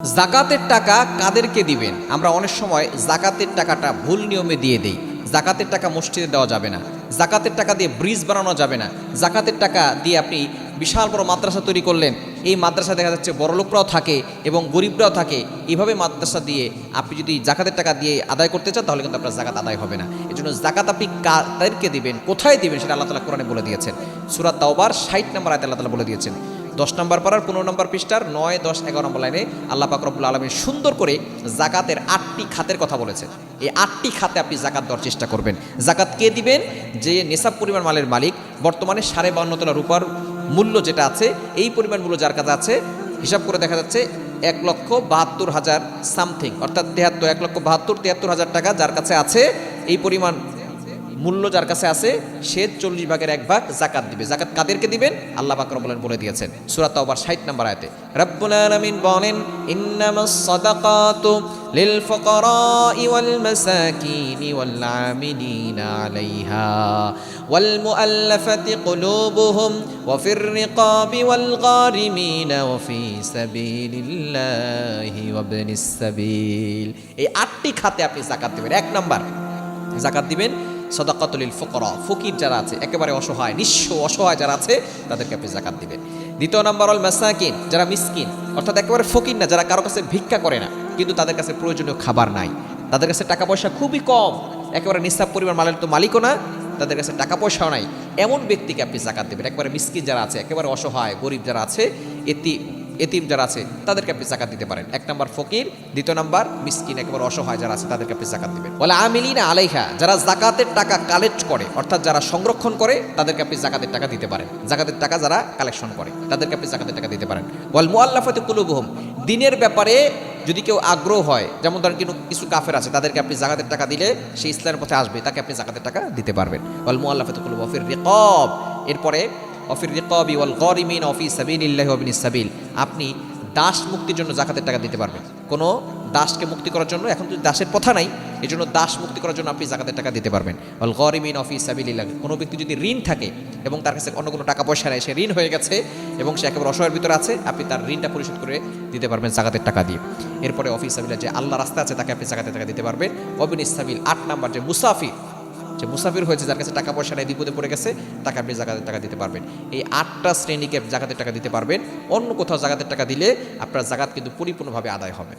জাকাতের টাকা কাদেরকে দিবেন? আমরা অনেক সময় জাকাতের টাকাটা ভুল নিয়মে দিয়ে দেই। জাকাতের টাকা মসজিদে দেওয়া যাবে না, জাকাতের টাকা দিয়ে ব্রিজ বানানো যাবে না, জাকাতের টাকা দিয়ে আপনি বিশাল বড় মাদ্রাসা তৈরি করলেন, এই মাদ্রাসা দেখা যাচ্ছে বড়লোকরাও থাকে এবং গরিবরাও থাকে, এইভাবে মাদ্রাসা দিয়ে আপনি যদি জাকাতের টাকা দিয়ে আদায় করতে চান তাহলে কিন্তু আপনার জাকাত আদায় হবে না। এই জন্য জাকাত আপনি কাদেরকে দিবেন, কোথায় দিবেন সেটা আল্লাহ তাআলা কোরআনে বলে দিয়েছেন। সূরা তাওবার ৬০ নম্বর আয়াতে আল্লাহ তাআলা বলে দিয়েছেন। 10 নম্বর পারার 15 নম্বর পৃষ্ঠার 9, 10, 11 নম্বর লাইনে আল্লাহ পাক রব্বুল আলামিন সুন্দর করে জাকাতের 8টি খাতের কথা বলেছেন। এই 8টি খাতে আপনি জাকাত দেওয়ার চেষ্টা করবেন। জাকাত কে দিবেন? যে নেশাব পরিমাণ মালের মালিক, বর্তমানে 52.5 তোলা রূপার মূল্য যেটা আছে, এই পরিমাণ মূল্য যার কাছে আছে, হিসাব করে দেখা যাচ্ছে 1,72,000 সামথিং, অর্থাৎ 1,72,73,000 টাকা যার কাছে আছে, এই পরিমাণ মূল্য যার কাছে আছে, সে 40 ভাগের 1 ভাগ জাকাত দিবে। জাকাত কাদেরকে দিবেন? আল্লাহ পাক রব্বুল আলামিন বলে দিয়েছেন সূরা তাওবার 60 নম্বর আয়াতে। রব্বুল আলামিন বলেন, ইন্নামাস সাদাকাতু লিল ফুকারাই ওয়াল মাসাকিনি ওয়াল আমিলিনা আলাইহা ওয়াল মুআল্লাফাতি কুলুবুহুম ওয়া ফির রিকাবি ওয়াল গারিমিনা ওয়া ফি সাবিলিল্লাহি ওয়া ইবনিস সাবিল। এই 8টি খাতে আপনি জাকাত দিবেন। 1 নাম্বার জাকাত দিবেন সাদাকাতুল ফুকারা, ফকির যারা আছে, একেবারে অসহায়, নিঃস্ব অসহায় যারা আছে, তাদেরকে আপনি জাকাত দিবেন। 2 নাম্বার হল মাসাকিন, যারা মিসকিন, অর্থাৎ একেবারে ফকির না, যারা কারো কাছে ভিক্ষা করে না কিন্তু তাদের কাছে প্রয়োজনীয় খাবার নাই, তাদের কাছে টাকা পয়সা খুবই কম, একেবারে নিঃস্ব পরিমাণ মালের তো মালিকও না, তাদের কাছে টাকা পয়সাও নাই, এমন ব্যক্তিকে আপনি জাকাত দেবেন। একেবারে মিসকিন যারা আছে, একেবারে অসহায়, গরিব যারা আছে, এতিম যারা আছে, তাদেরকে আপনি জাকাত দিতে পারেন। 1 নাম্বার ফকির, 2 নাম্বার মিসকিন, একেবারে অসহায় যারা আছে, তাদেরকে আপনি জাকাত দিবেন। ওয়াল আমিলিনা আলাইহা, যারা জাকাতের টাকা কালেক্ট করে, অর্থাৎ যারা সংরক্ষণ করে, তাদেরকে আপনি জাকাতের টাকা দিতে পারেন। জাকাতের টাকা যারা কালেকশন করে, তাদেরকে আপনি জাকাতের টাকা দিতে পারেন। ওয়াল মুআল্লাফাতি কুলুবুহুম, দ্বীনের ব্যাপারে যদি কেউ আগ্রহ হয়, যেমন ধরেন কিছু কাফের আছে, তাদেরকে আপনি জাকাতের টাকা দিলে সে ইসলামের পথে আসবে, তাকে আপনি জাকাতের টাকা দিতে পারবেন। ওয়াল মুআল্লাফাতি কুলুবুহুম ওয়া ফির রিকাব, এরপরে অফির রিকাবি ওয়াল গারিমিন ওয়া ফি সাবিলিল্লাহি ওয়া ইবনিস সাবিল, আপনি দাস মুক্তির জন্য জাকাতের টাকা দিতে পারবেন। কোনো দাসকে মুক্তি করার জন্য, এখন তো দাসের প্রথা নাই, এই জন্য দাস মুক্তি করার জন্য আপনি জাকাতের টাকা দিতে পারবেন। ওয়াল গারিমিন ওয়া ফি সাবিলিল্লাহ, কোনো ব্যক্তি যদি ঋণ থাকে এবং তার কাছে অন্য কোনো টাকা পয়সা নেই, সে ঋণ হয়ে গেছে এবং সে একেবারে অসহায়ের ভিতরে আছে, আপনি তার ঋণটা পরিশোধ করে দিতে পারবেন জাকাতের টাকা দিয়ে। এরপরে অফি সাবিলিল্লাহ, যে আল্লাহ রাস্তা আছে, তাকে আপনি জাকাতের টাকা দিতে পারবেন। ওয়া ইবনিস সাবিল, 8 নাম্বার যে মুসাফির, যে মুসাফির হয়েছে, যার কাছে টাকা পয়সা নেই, বিপদে পড়ে গেছে, তাকে আপনি জাকাতের টাকা দিতে পারবেন। এই 8টা শ্রেণীকে জাকাতের টাকা দিতে পারবেন। অন্য কোথাও জাকাতের টাকা দিলে আপনার জাকাত কিন্তু পরিপূর্ণভাবে আদায় হবে।